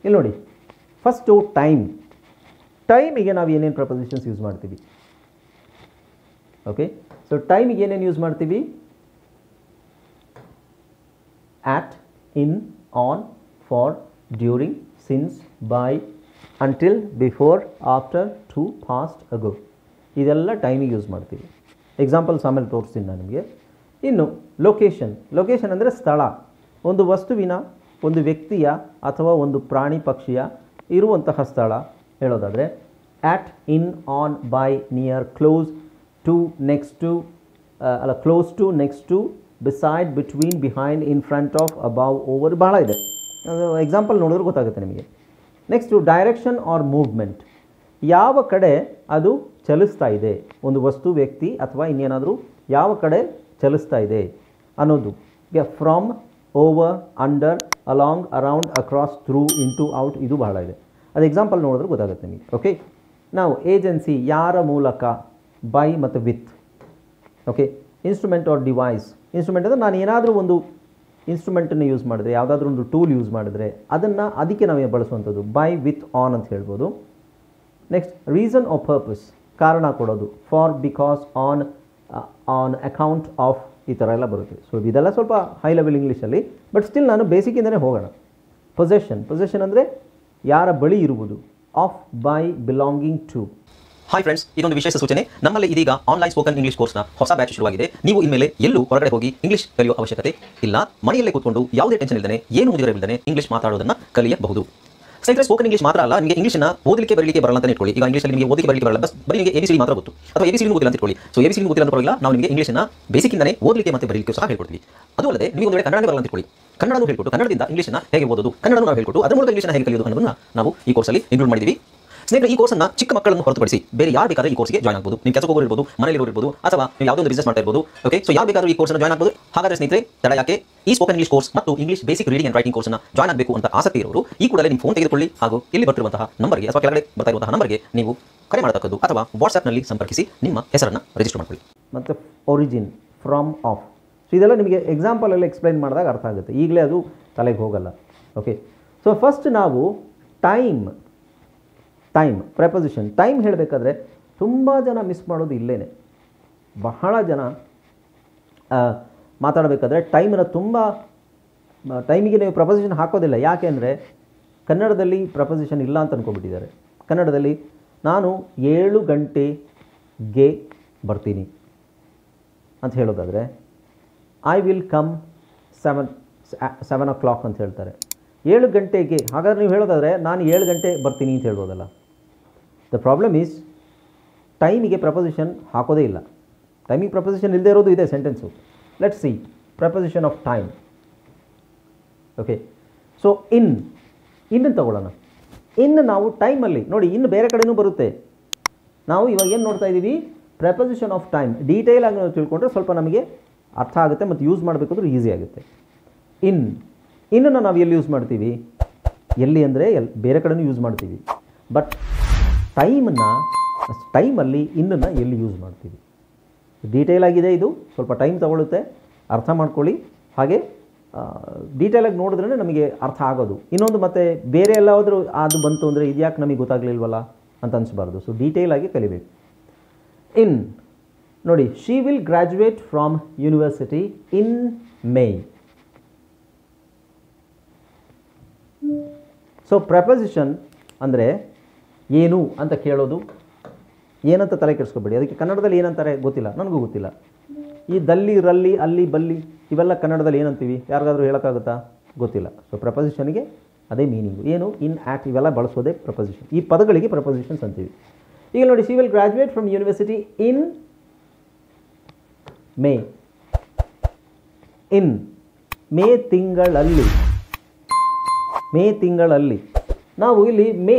ಇಲ್ಲಿ ನೋಡಿ, ಫಸ್ಟು ಟೈಮಿಗೆ ನಾವು ಏನೇನು ಪ್ರಪೋಸಿಷನ್ಸ್ ಯೂಸ್ ಮಾಡ್ತೀವಿ? ಓಕೆ, ಸೊ ಟೈಮಿಗೆ ಏನೇನು ಯೂಸ್ ಮಾಡ್ತೀವಿ? at, in, on, for, during, since, by, until, before, after, to, past, ago. ಇದೆಲ್ಲ ಟೈಮಿಗೆ ಯೂಸ್ ಮಾಡ್ತೀವಿ. ಎಕ್ಸಾಂಪಲ್ಸ್ ಆಮೇಲೆ ತೋರಿಸ್ತೀನಿ ನಾನು ನಿಮಗೆ. ಇನ್ನು ಲೊಕೇಶನ್ ಅಂದರೆ ಸ್ಥಳ. ಒಂದು ವಸ್ತುವಿನ, ಒಂದು ವ್ಯಕ್ತಿಯ ಅಥವಾ ಒಂದು ಪ್ರಾಣಿ ಪಕ್ಷಿಯ ಇರುವಂತಹ ಸ್ಥಳ ಹೇಳೋದಾದರೆ at, in, on, by, near, close to, next to, close to, next to, beside, between, behind, in front of, above, over, ಬಹಳ ಇದೆ. ಎಕ್ಸಾಂಪಲ್ ನೋಡಿದ್ರೆ ಗೊತ್ತಾಗುತ್ತೆ ನಿಮಗೆ. ನೆಕ್ಸ್ಟು ಡೈರೆಕ್ಷನ್ ಆರ್ ಮೂವ್ಮೆಂಟ್, ಯಾವ ಕಡೆ ಅದು ಚಲಿಸ್ತಾ ಇದೆ, ಒಂದು ವಸ್ತು, ವ್ಯಕ್ತಿ ಅಥವಾ ಇನ್ನೇನಾದರೂ ಯಾವ ಕಡೆ ಚಲಿಸ್ತಾ ಇದೆ ಅನ್ನೋದು. From, over, under, along, around, across, through, into, out, ಇದು ಬಹಳ ಇದೆ. ಅದು ಎಕ್ಸಾಂಪಲ್ ನೋಡಿದ್ರೆ ಗೊತ್ತಾಗುತ್ತೆ ನಿಮಗೆ. ಓಕೆ, ನಾವು ಏಜೆನ್ಸಿ, ಯಾರ ಮೂಲಕ, ಬೈ ಮತ್ತು with. Okay, instrument or device. Instrument ಅಂದರೆ ನಾನು ಏನಾದರೂ ಒಂದು ಇನ್ಸ್ಟ್ರೂಮೆಂಟನ್ನು ಯೂಸ್ ಮಾಡಿದ್ರೆ, ಯಾವುದಾದ್ರೂ ಒಂದು ಟೂಲ್ ಯೂಸ್ ಮಾಡಿದ್ರೆ ಅದಕ್ಕೆ ನಾವೇ ಬಳಸುವಂಥದ್ದು ಬೈ, ವಿತ್, ಆನ್ ಅಂತ ಹೇಳ್ಬೋದು. ನೆಕ್ಸ್ಟ್ ರೀಸನ್ ಆಫ್ ಪರ್ಪಸ್, ಕಾರಣ ಕೊಡೋದು. For, because, on account of, ಈ ಥರ ಎಲ್ಲ ಬರುತ್ತೆ. ಸೊ ಇದೆಲ್ಲ ಸ್ವಲ್ಪ ಹೈ ಲೆವೆಲ್ ಇಂಗ್ಲೀಷಲ್ಲಿ, ಬಟ್ ಸ್ಟಿಲ್ ನಾನು ಬೇಸಿಕ್ಕಿಂದನೇ ಹೋಗೋಣ. ಪೊಸೆಷನ್ ಅಂದರೆ ಯಾರ ಬಳಿ ಇರುವುದು. Of, by, belonging to. Hi friends, ಇದೊಂದು ವಿಶೇಷ ಸೂಚನೆ. ನಮ್ಮಲ್ಲಿ ಇದೀಗ ಆನ್ಲೈನ್ ಸ್ಪೋಕನ್ ಇಂಗ್ಲಿಷ್ ಕೋರ್ಸ್ನ ಹೊಸ ಬ್ಯಾಚ್ ಶುರುವಾಗಿದೆ. ನೀವು ಇನ್ಮೇಲೆ ಎಲ್ಲೂ ಹೊರಗಡೆ ಹೋಗಿ ಇಂಗ್ಲಿಷ್ ಕಲಿಯುವ ಅವಶ್ಯಕತೆ ಇಲ್ಲ. ಮನೆಯಲ್ಲೇ ಕೂತ್ಕೊಂಡು ಯಾವುದೇ ಟೆನ್ಷನ್ ಇಲ್ಲದೆ, ಏನು ಮುಗಿದಿರಬಿಲ್ಲದೆ ಇಂಗ್ಲಿಷ್ ಮಾತಾಡೋದನ್ನು ಕಲಿಯಬಹುದು. ಸ್ನೇಹಿತರೆ, ಸ್ಪೋಕನ್ ಇಂಗ್ಲಿಷ್ ಮಾತ್ರ ಅಲ್ಲ, ನಿಮಗೆ ಇಂಗ್ಲಿಷ್ನ ಓದಲಿಕ್ಕೆ ಬರಲಿಕ್ಕೆ ಬರಲ್ಲ ಅಂತ ಇಟ್ಕೊಳ್ಳಿ. ಈಗ ಇಂಗ್ಲಿಷಲ್ಲಿ ನಿಮಗೆ ಓದಲಿಕ್ಕೆ ಬರಲಿಕ್ಕೆ ಬರಲ್ಲ, ಬರೀ ನಿಮಗೆ ABCD ಮಾತ್ರ ಗೊತ್ತು, ಅಥವಾ ABCD ಗೊತ್ತಿಲ್ಲ ಅಂತ ಇಟ್ಕೊಳ್ಳಿ. ಸೊ ABCD ಗೊತ್ತಿಲ್ಲ ಅಂತ ಪರವಾಗಿಲ್ಲ, ನಾವು ನಿಮಗೆ ಇಂಗ್ಲಿಷ್ನ ಬೇಸಿಕ್ಕಿಂದನೇ ಓದಲಿಕ್ಕೆ ಮತ್ತು ಬರಲಿಕ್ಕೆ ಸಹ ಹೇಳ್ಕೊಡ್ತೀವಿ. ಅದು ಅಲ್ಲದೆ ನೀವು ಒಂದು ವೇಳೆ ಕನ್ನಡ ಬರಲ್ಲ ಅಂತ ಇಟ್ಕೊಳ್ಳಿ, ಕನ್ನಡನೂ ಹೇಳ್ಕೊಟ್ಟು ಕನ್ನಡದಿಂದ ಇಂಗ್ಲಿಷ್ನ ಹೇಗೆ ಓದೋದು, ಕನ್ನಡನೂ ನಾವು ಹೇಳ್ಕೊಟ್ಟು ಅದರ ಮೂಲಕ ಇಂಗ್ಲಿಷ್ನ ಹೇಗೆ ಕಲಿಯೋದು ಅನ್ನೋದನ್ನು ನಾವು ಈ ಕೋರ್ಸಲ್ಲಿ ಇನ್ಕ್ಲೂಡ್ ಮಾಡಿದ್ದೀವಿ. ಸ್ನೇಹಿತರೆ, ಈ ಕೋರ್ಸನ್ನು ಚಿಕ್ಕ ಮಕ್ಕಳನ್ನು ಹೊರತುಪಡಿಸಿ ಬೇರೆ ಯಾರು ಬೇಕಾದರೂ ಈ ಕೋರ್ಸ್ಗೆ ಜಾಯ್ನ್ ಆಗಬಹುದು. ನೀವು ಕೆಲಸ ಹೋಗೋರು ಇರ್ಬೋದು, ಮನೆಯಲ್ಲಿ ಇರ್ಬೋದು, ಅಥವಾ ನೀವು ಯಾವುದೋ ಒಂದು ಬಿಸ್ನೆಸ್ ಮಾಡ್ತಾ ಇರ್ಬೋದು. ಓಕೆ, ಸೊ ಯಾರು ಬೇಕಾದರೂ ಈ ಕೋರ್ಸ್ನ ಜಾಯ್ನ್ ಆಗಬಹುದು. ಹಾಗಾದರೆ ಸ್ನೇಹಿತರೆ, ತಡ ಯಾಕೆ? ಈ ಸ್ಪೋಕನ್ ಇಂಗ್ಲಿಷ್ ಕೋರ್ಸ್ ಮತ್ತು English basic reading and writing ಕೋರ್ಸ್ನ ಜಾಯ್ನ್ ಆಗಬೇಕು ಅಂತ ಆಸಕ್ತಿ ಇರೋರು ಈ ಕೂಡಲೇ ನಿಮ್ಮ ಫೋನ್ ತೆಗೆದುಕೊಳ್ಳಿ, ಹಾಗೂ ಇಲ್ಲಿ ಬರ್ತಿರುವಂತಹ ನಂಬರ್ಗೆ ಅಥವಾ ಕೆಳಗಡೆ ಬರ್ತಾ ಇರುವಂತಹ ನಂಬರ್ಗೆ ನೀವು ಕರೆ ಮಾಡತಕ್ಕದ್ದು, ಅಥವಾ ವಾಟ್ಸ್ಆ್ಯಪ್ನಲ್ಲಿ ಸಂಪರ್ಕಿಸಿ ನಿಮ್ಮ ಹೆಸರನ್ನು ರಿಜಿಸ್ಟರ್ ಮಾಡಿಕೊಳ್ಳಿ. ಮತ್ತು ಒರಿಜಿನ್, ಫ್ರಮ್, ಆಫ್. ಸೊ ಇದೆಲ್ಲ ನಿಮಗೆ ಎಕ್ಸಾಂಪಲಲ್ಲಿ ಎಕ್ಸ್ಪ್ಲೈನ್ ಮಾಡಿದಾಗ ಅರ್ಥ ಆಗುತ್ತೆ, ಈಗಲೇ ಅದು ತಲೆಗೆ ಹೋಗಲ್ಲ. ಓಕೆ, ಸೊ ಫಸ್ಟ್ ನಾವು ಟೈಮ್ ಪ್ರೆಪೊಸಿಷನ್. ಟೈಮ್ ಹೇಳಬೇಕಾದ್ರೆ ತುಂಬ ಜನ ಮಿಸ್ ಮಾಡೋದು ಇಲ್ಲೇ. ಬಹಳ ಜನ ಮಾತಾಡಬೇಕಾದ್ರೆ ಟೈಮಿಗೆ ನೀವು ಪ್ರಪೋಸಿಷನ್ ಹಾಕೋದಿಲ್ಲ. ಯಾಕೆ ಅಂದರೆ ಕನ್ನಡದಲ್ಲಿ ಪ್ರಪೋಸಿಷನ್ ಇಲ್ಲ ಅಂತ ಅಂದ್ಕೊಬಿಟ್ಟಿದ್ದಾರೆ. ಕನ್ನಡದಲ್ಲಿ ನಾನು 7 ಗಂಟೆಗೆ ಬರ್ತೀನಿ ಅಂತ ಹೇಳೋದಾದರೆ ಐ ವಿಲ್ ಕಮ್ 7 o'clock ಅಂತ ಹೇಳ್ತಾರೆ. 7 ಗಂಟೆಗೆ, ಹಾಗಾದ್ರೆ ನೀವು ಹೇಳೋದಾದರೆ ನಾನು 7 ಗಂಟೆ ಬರ್ತೀನಿ ಅಂತ ಹೇಳ್ಬೋದಲ್ಲ. ದ ಪ್ರಾಬ್ಲಮ್ ಈಸ್ ಟೈಮಿಗೆ ಪ್ರಪೋಸಿಷನ್ ಹಾಕೋದೇ ಇಲ್ಲ. ಟೈಮಿಗೆ ಪ್ರಪೋಸಿಷನ್ ಇಲ್ಲದೆ ಇರೋದು ಇದೆ sentence. Let's see proposition of time. Okay, so ಇನ್ನು ತಗೊಳ್ಳೋಣ. ಇನ್ನು ನಾವು ಟೈಮಲ್ಲಿ ನೋಡಿ, ಇನ್ನು ಬೇರೆ ಕಡೆನೂ ಬರುತ್ತೆ. ನಾವು ಇವಾಗ ಏನು ನೋಡ್ತಾ ಇದ್ದೀವಿ? Proposition of time. ಡೀಟೇಲ್ ಆಗಿ ನಾವು ತಿಳ್ಕೊಂಡ್ರೆ ಸ್ವಲ್ಪ ನಮಗೆ ಅರ್ಥ ಆಗುತ್ತೆ ಮತ್ತು ಯೂಸ್ ಮಾಡಬೇಕಾದ್ರೂ ಈಸಿ ಆಗುತ್ತೆ. ಇನ್ನನ್ನು ನಾವು ಎಲ್ಲಿ ಯೂಸ್ ಮಾಡ್ತೀವಿ? ಎಲ್ಲಿ ಅಂದರೆ ಬೇರೆ ಕಡೆನೂ ಯೂಸ್ ಮಾಡ್ತೀವಿ, ಬಟ್ ಟೈಮಲ್ಲಿ ಇನ್ನನ್ನು ಎಲ್ಲಿ ಯೂಸ್ ಮಾಡ್ತೀವಿ? ಡೀಟೇಲ್ ಆಗಿದೆ, ಇದು ಸ್ವಲ್ಪ ಟೈಮ್ ತಗೊಳ್ಳುತ್ತೆ, ಅರ್ಥ ಮಾಡ್ಕೊಳ್ಳಿ. ಹಾಗೆ ಡೀಟೇಲಾಗಿ ನೋಡಿದ್ರೆ ನಮಗೆ ಅರ್ಥ ಆಗೋದು. ಇನ್ನೊಂದು ಮತ್ತೆ ಬೇರೆ ಎಲ್ಲಾದರೂ ಅದು ಬಂತು ಅಂದರೆ ಇದ್ಯಾಕೆ ನಮಗೆ ಗೊತ್ತಾಗಲಿಲ್ವಲ್ಲ ಅಂತ ಅನಿಸ್ಬಾರ್ದು. ಸೊ ಡೀಟೇಲಾಗಿ ಕಲಿಬೇಕು. ನೋಡಿ, she will graduate from university in May. So proposition ಅಂದರೆ ಏನು ಅಂತ ಕೇಳೋದು. ಏನಂತ ತಲೆ ಕೆಡಿಸ್ಕೊಬೇಡಿ. ಅದಕ್ಕೆ ಕನ್ನಡದಲ್ಲಿ ಏನಂತಾರೆ ಗೊತ್ತಿಲ್ಲ, ನನಗೂ ಗೊತ್ತಿಲ್ಲ. ಈ ದಲ್ಲಿ, ರಲ್ಲಿ, ಅಲ್ಲಿ, ಬಲ್ಲಿ ಇವೆಲ್ಲ ಕನ್ನಡದಲ್ಲಿ ಏನಂತೀವಿ? ಯಾರಿಗಾದ್ರೂ ಹೇಳೋಕ್ಕಾಗುತ್ತಾ? ಗೊತ್ತಿಲ್ಲ. ಸೊ ಪ್ರಪೋಸಿಷನ್ಗೆ ಅದೇ ಮೀನಿಂಗು. ಏನು? ಇನ್, ಆ್ಯಟ್ ಇವೆಲ್ಲ ಬಳಸೋದೇ ಪ್ರಪೋಸಿಷನ್. ಈ ಪದಗಳಿಗೆ ಪ್ರಪೋಸಿಷನ್ಸ್ ಅಂತೀವಿ. ಈಗ ನೋಡಿ, she will graduate from university in May. May ತಿಂಗಳಲ್ಲಿ. ನಾವು ಇಲ್ಲಿ ಮೇ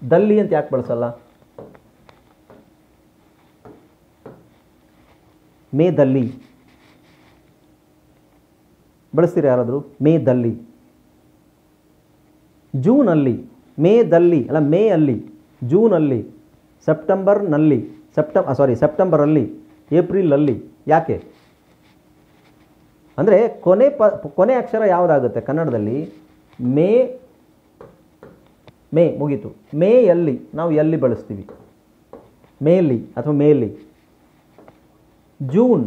ದಲ್ಲಿ ಅಂತ ಯಾಕೆ ಬಳಸಲ್ಲ? ಮೇದಲ್ಲಿ ಬಳಸ್ತೀರಾ ಯಾರಾದರೂ? ಮೇದಲ್ಲಿ. ಜೂನಲ್ಲಿ, ಮೇದಲ್ಲಿ ಅಲ್ಲ, ಮೇ ಅಲ್ಲಿ, ಜೂನಲ್ಲಿ, ಸೆಪ್ಟೆಂಬರಲ್ಲಿ, ಏಪ್ರಿಲಲ್ಲಿ. ಯಾಕೆ ಅಂದರೆ ಕೊನೆ ಅಕ್ಷರ ಯಾವುದಾಗುತ್ತೆ ಕನ್ನಡದಲ್ಲಿ? ಮೇ ಮೇ ಮುಗೀತು. ಮೇಯಲ್ಲಿ ನಾವು ಎಲ್ಲಿ ಬಳಸ್ತೀವಿ? ಮೇಲಿ ಅಥವಾ ಮೇಲಿ. ಜೂನ್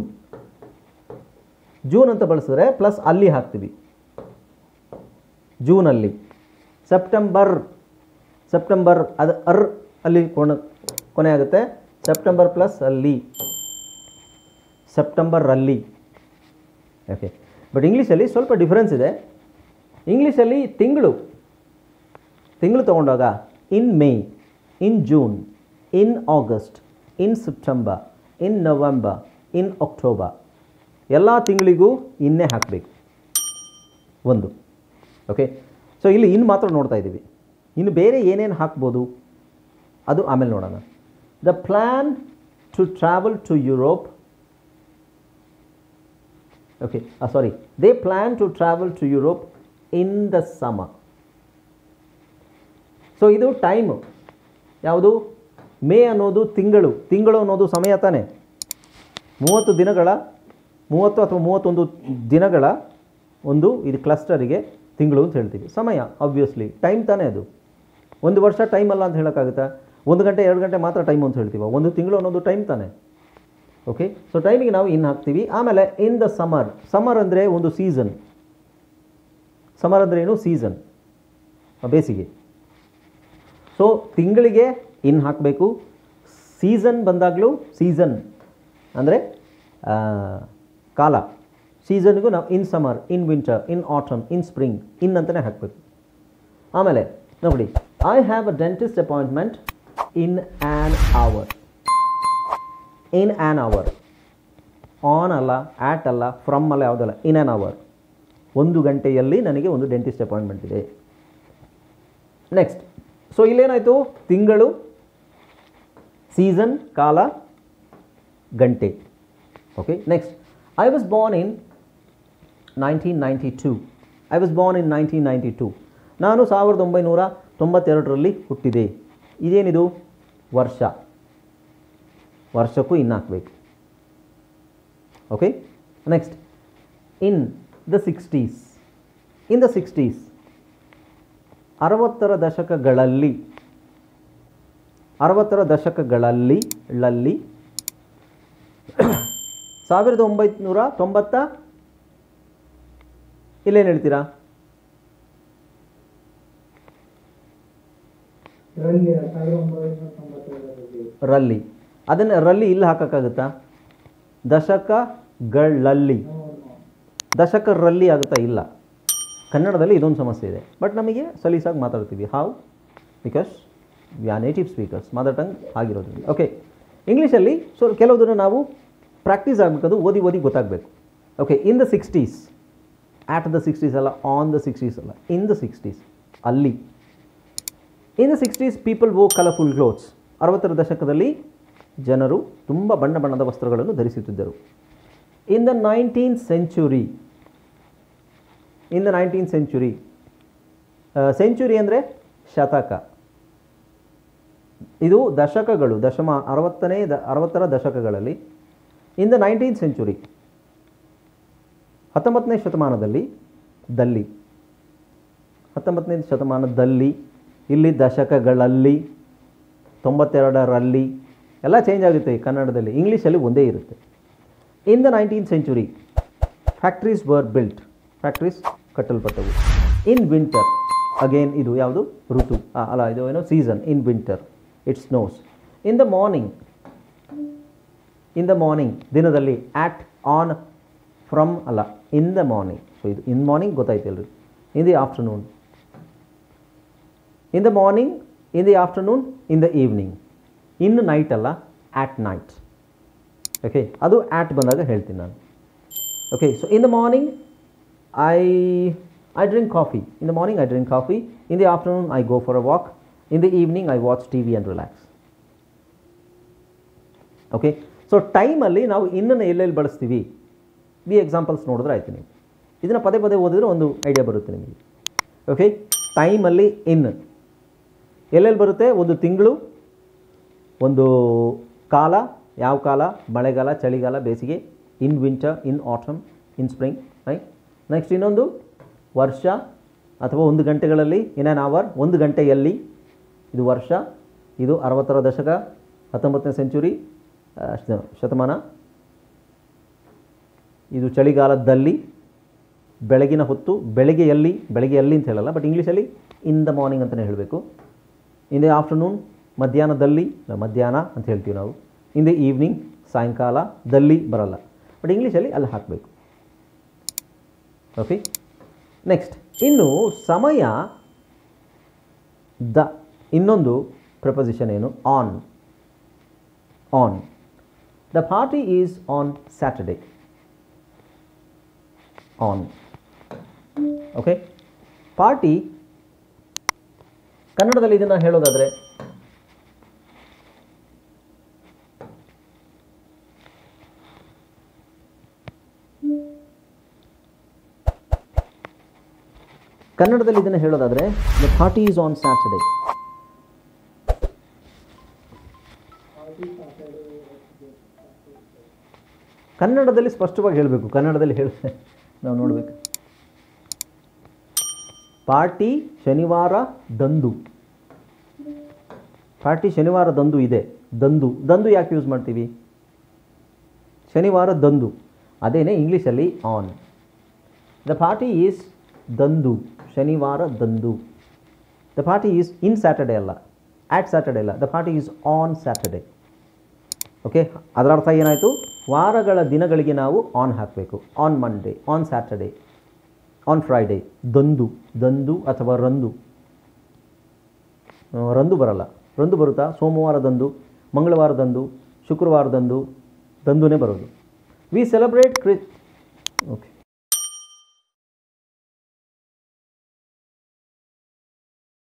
ಜೂನ್ ಅಂತ ಬಳಸಿದ್ರೆ ಪ್ಲಸ್ ಅಲ್ಲಿ ಹಾಕ್ತೀವಿ, ಜೂನಲ್ಲಿ. ಸೆಪ್ಟೆಂಬರ್ ಸೆಪ್ಟೆಂಬರ್ ಅದು ಅಲ್ಲಿ ಕೊನೆ ಆಗುತ್ತೆ. ಸೆಪ್ಟೆಂಬರ್ ಪ್ಲಸ್ ಅಲ್ಲಿ, ಸೆಪ್ಟೆಂಬರಲ್ಲಿ. ಓಕೆ, ಬಟ್ ಇಂಗ್ಲೀಷಲ್ಲಿ ಸ್ವಲ್ಪ ಡಿಫ್ರೆನ್ಸ್ ಇದೆ. ಇಂಗ್ಲೀಷಲ್ಲಿ ತಿಂಗಳು ತಗೊಂಡಾಗ in May, in June, in August, in September, in November, in October, ಎಲ್ಲ ತಿಂಗಳಿಗೂ ಇನ್ನೇ ಹಾಕಬೇಕು ಒಂದು. ಓಕೆ, ಸೊ ಇಲ್ಲಿ ಇನ್ನು ಮಾತ್ರ ನೋಡ್ತಾ ಇದ್ದೀವಿ. ಇನ್ನು ಬೇರೆ ಏನೇನು ಹಾಕ್ಬೋದು ಅದು ಆಮೇಲೆ ನೋಡೋಣ. The plan to travel to Europe. Okay, sorry, they plan to travel to Europe in the summer. So ಇದು ಟೈಮು ಯಾವುದು? ಮೇ ಅನ್ನೋದು ತಿಂಗಳು ಅನ್ನೋದು ಸಮಯ ತಾನೆ. 30 ದಿನಗಳ 30 ಅಥವಾ 31 ದಿನಗಳ ಒಂದು ಇದು ಕ್ಲಸ್ಟರಿಗೆ ತಿಂಗಳು ಅಂತ ಹೇಳ್ತೀವಿ. ಸಮಯ ಆಬ್ವಿಯಸ್ಲಿ ಟೈಮ್ ತಾನೇ ಅದು. ಒಂದು ವರ್ಷ ಟೈಮ್ ಅಲ್ಲ ಅಂತ ಹೇಳೋಕ್ಕಾಗುತ್ತಾ? 1 ಗಂಟೆ 2 ಗಂಟೆ ಮಾತ್ರ ಟೈಮ್ ಅಂತ ಹೇಳ್ತೀವಿ. ಒಂದು ತಿಂಗಳು ಅನ್ನೋದು ಟೈಮ್ ತಾನೆ. ಓಕೆ, ಸೊ ಟೈಮಿಗೆ ನಾವು ಇನ್ನು ಹಾಕ್ತೀವಿ. ಆಮೇಲೆ ಇನ್ ದ ಸಮರ್. ಸಮರ್ ಅಂದರೆ ಒಂದು ಸೀಸನ್. ಸಮರ್ ಅಂದರೆ ಏನು? ಸೀಸನ್, ಬೇಸಿಗೆ. ಸೊ ತಿಂಗಳಿಗೆ ಇನ್ನು ಹಾಕಬೇಕು. ಸೀಸನ್ ಬಂದಾಗಲೂ ಸೀಸನ್ ಅಂದರೆ ಕಾಲ. ಸೀಸನ್ಗೂ ನಾವು in summer, in winter, in autumn, in spring, in ಅಂತಲೇ ಹಾಕಬೇಕು. ಆಮೇಲೆ ನೋಡಿ, I have a dentist appointment in an hour. In an hour, on ಅಲ್ಲ, ಆ್ಯಟ್ ಅಲ್ಲ, ಫ್ರಮ್ ಅಲ್ಲ, ಯಾವುದಲ್ಲ, ಇನ್ ಆ್ಯನ್ ಅವರ್. 1 ಗಂಟೆಯಲ್ಲಿ ನನಗೆ ಒಂದು ಡೆಂಟಿಸ್ಟ್ ಅಪಾಯಿಂಟ್ಮೆಂಟ್ ಇದೆ. ನೆಕ್ಸ್ಟ್, ಸೊ ಇಲ್ಲೇನಾಯಿತು? ತಿಂಗಳು, ಸೀಸನ್, ಕಾಲ, ಗಂಟೆ. Okay, next, I was born in 1992. I was born in 1992. ನಾನು 1992ರಲ್ಲಿ ಹುಟ್ಟಿದೆ. ಇದೇನಿದು? ವರ್ಷ. ವರ್ಷಕ್ಕೂ ಇನ್ನು ಹಾಕಬೇಕು. Okay, next, in the 60s. In the 60s, 60ರ ದಶಕಗಳಲ್ಲಿ. 60ರ ದಶಕಗಳಲ್ಲಿ 1990 ಇಲ್ಲೇನು ಹೇಳ್ತೀರಾ? ರಲ್ಲಿ. ಅದನ್ನು ರಲ್ಲಿ ಇಲ್ಲಿ ಹಾಕೋಕ್ಕಾಗುತ್ತಾ? ದಶಕಗಳಲ್ಲಿ. ದಶಕರಲ್ಲಿ ಆಗುತ್ತಾ? ಇಲ್ಲ. ಕನ್ನಡದಲ್ಲಿ ಇದೊಂದು ಸಮಸ್ಯೆ ಇದೆ. ಬಟ್ ನಮಗೆ ಸಲೀಸಾಗಿ ಮಾತಾಡ್ತೀವಿ. How? Because we are native speakers, mother tongue ಆಗಿರೋದ್ರಿಂದ. ಓಕೆ, ಇಂಗ್ಲೀಷಲ್ಲಿ ಸೊ ಕೆಲವುದನ್ನು ನಾವು ಪ್ರಾಕ್ಟೀಸ್ ಆಗಬೇಕದು, ಓದಿ ಗೊತ್ತಾಗಬೇಕು. Okay, in the 60s, at the 60s ಅಲ್ಲ, ಆನ್ ದ 60s ಅಲ್ಲ, ಇನ್ ದ 60s, ಅಲ್ಲಿ. ಇನ್ the 60s people Woh colourful clothes. 60ರ ದಶಕದಲ್ಲಿ ಜನರು ತುಂಬ ಬಣ್ಣದ ವಸ್ತ್ರಗಳನ್ನು ಧರಿಸುತ್ತಿದ್ದರು. ಇನ್ the 19th century. In the 19th century, century ಅಂದರೆ ಶತಕ. ಇದು ದಶಕಗಳು, 60ರ ದಶಕಗಳಲ್ಲಿ. ಇನ್ ದ 19th century, 19ನೇ ಶತಮಾನದಲ್ಲಿ, 19ನೇ ಶತಮಾನದಲ್ಲಿ, ಇಲ್ಲಿ ದಶಕಗಳಲ್ಲಿ, 92ರಲ್ಲಿ ಎಲ್ಲ ಚೇಂಜ್ ಆಗುತ್ತೆ ಕನ್ನಡದಲ್ಲಿ. ಇಂಗ್ಲೀಷಲ್ಲಿ ಒಂದೇ ಇರುತ್ತೆ. In the 19th century, factories were built. Factories ಕಟ್ಟಲ್ಪಟ್ಟವು. ಇನ್ ವಿಂಟರ್, ಅಗೇನ್ ಇದು ಯಾವುದು? ಋತು ಅಲ್ಲ, ಇದು ಏನೋ season. In winter it snows. In the morning, ದಿನದಲ್ಲಿ. ಆಟ್, ಆನ್, ಫ್ರಮ್ ಅಲ್ಲ, ಇನ್ ದ ಮಾರ್ನಿಂಗ್. ಸೊ ಇದು ಇನ್ ಮಾರ್ನಿಂಗ್ ಗೊತ್ತಾಯ್ತಲ್ರಿ. In the afternoon, in the morning, in the afternoon, in the evening. In night ಅಲ್ಲ, ಆಟ್ ನೈಟ್. ಓಕೆ, ಅದು at ಬಂದಾಗ ಹೇಳ್ತೀನಿ ನಾನು. Okay, so in the morning I drink coffee. In the morning I drink coffee. In the afternoon I go for a walk. In the evening I watch TV and relax. Okay, so ಟೈಮಲ್ಲಿ ನಾವು ಇನ್ನನ್ನು ಎಲ್ಲೆಲ್ಲಿ ಬಳಸ್ತೀವಿ? ಈ examples ನೋಡಿದ್ರೆ ಆಯ್ತು. ನೀವು ಇದನ್ನು ಪದೇ ಓದಿದ್ರೆ ಒಂದು ಐಡಿಯಾ ಬರುತ್ತೆ ನಿಮಗೆ. ಓಕೆ, ಟೈಮಲ್ಲಿ ಇನ್ ಎಲ್ಲೆಲ್ಲಿ ಬರುತ್ತೆ? ಒಂದು ತಿಂಗಳು, ಒಂದು ಕಾಲ. ಯಾವ ಕಾಲ? ಮಳೆಗಾಲ, ಚಳಿಗಾಲ, ಬೇಸಿಗೆ. ಇನ್ winter, in autumn, in spring. Right. Next ಇನ್ನೊಂದು ವರ್ಷ, ಅಥವಾ 1 ಗಂಟೆಗಳಲ್ಲಿ, ಇನ್ ಆನ್ ಅವರ್, 1 ಗಂಟೆಯಲ್ಲಿ. ಇದು ವರ್ಷ, ಇದು 60ರ ದಶಕ, 19ನೇ ಸೆಂಚುರಿ ಶತಮಾನ. ಇದು ಚಳಿಗಾಲದಲ್ಲಿ, ಬೆಳಗಿನ ಹೊತ್ತು, ಬೆಳಗ್ಗೆಯಲ್ಲಿ ಅಂತ ಹೇಳಲ್ಲ, ಬಟ್ ಇಂಗ್ಲೀಷಲ್ಲಿ ಇನ್ ದ ಮಾರ್ನಿಂಗ್ ಅಂತಲೇ ಹೇಳಬೇಕು. ಇನ್ ದ ಆಫ್ಟರ್ನೂನ್, ಮಧ್ಯಾಹ್ನದಲ್ಲಿ, ಮಧ್ಯಾಹ್ನ ಅಂತ ಹೇಳ್ತೀವಿ ನಾವು. ಇನ್ ದ ಈವ್ನಿಂಗ್, ಸಾಯಂಕಾಲದಲ್ಲಿ ಬರಲ್ಲ, ಬಟ್ ಇಂಗ್ಲೀಷಲ್ಲಿ ಅಲ್ಲಿ ಹಾಕಬೇಕು. ಓಕೆ, ನೆಕ್ಸ್ಟ್ ಇನ್ನು ಸಮಯ ಇನ್ನೊಂದು ಪ್ರಪೋಸಿಷನ್ ಏನು? On. The party is on Saturday. On. Okay, party ಕನ್ನಡದಲ್ಲಿ ಇದನ್ನು ಹೇಳೋದಾದರೆ the party is on Saturday. ಕನ್ನಡದಲ್ಲಿ ಸ್ಪಷ್ಟವಾಗಿ ಹೇಳಬೇಕು. ಕನ್ನಡದಲ್ಲಿ ನಾವು ನೋಡಬೇಕು. ಪಾರ್ಟಿ ಶನಿವಾರದಂದು. ಪಾರ್ಟಿ ಶನಿವಾರದಂದು ಇದೆ. ದಂದು ಯಾಕೆ ಯೂಸ್ ಮಾಡ್ತೀವಿ? ಶನಿವಾರದಂದು. ಅದೇನೇ ಇಂಗ್ಲೀಷಲ್ಲಿ ಆನ್. ದ ಪಾರ್ಟಿ ಈಸ್ ದಂದು, ಶನಿವಾರದಂದು. The party is in Saturday ಅಲ್ಲ, ಆಟ್ ಸ್ಯಾಟರ್ಡೇ ಅಲ್ಲ. The party is on Saturday. Okay, ಅದರ ಅರ್ಥ ಏನಾಯಿತು? ವಾರಗಳ ದಿನಗಳಿಗೆ ನಾವು ಆನ್ ಹಾಕಬೇಕು. On Monday, on Saturday, on Friday. ದಂದು ಅಥವಾ ರಂದು ಬರಲ್ಲ. ರಂದು ಬರುತ್ತಾ? ಸೋಮವಾರದಂದು, ಮಂಗಳವಾರದಂದು, ಶುಕ್ರವಾರದಂದು ದಂದುನೇ ಬರೋದು. V celebrate okay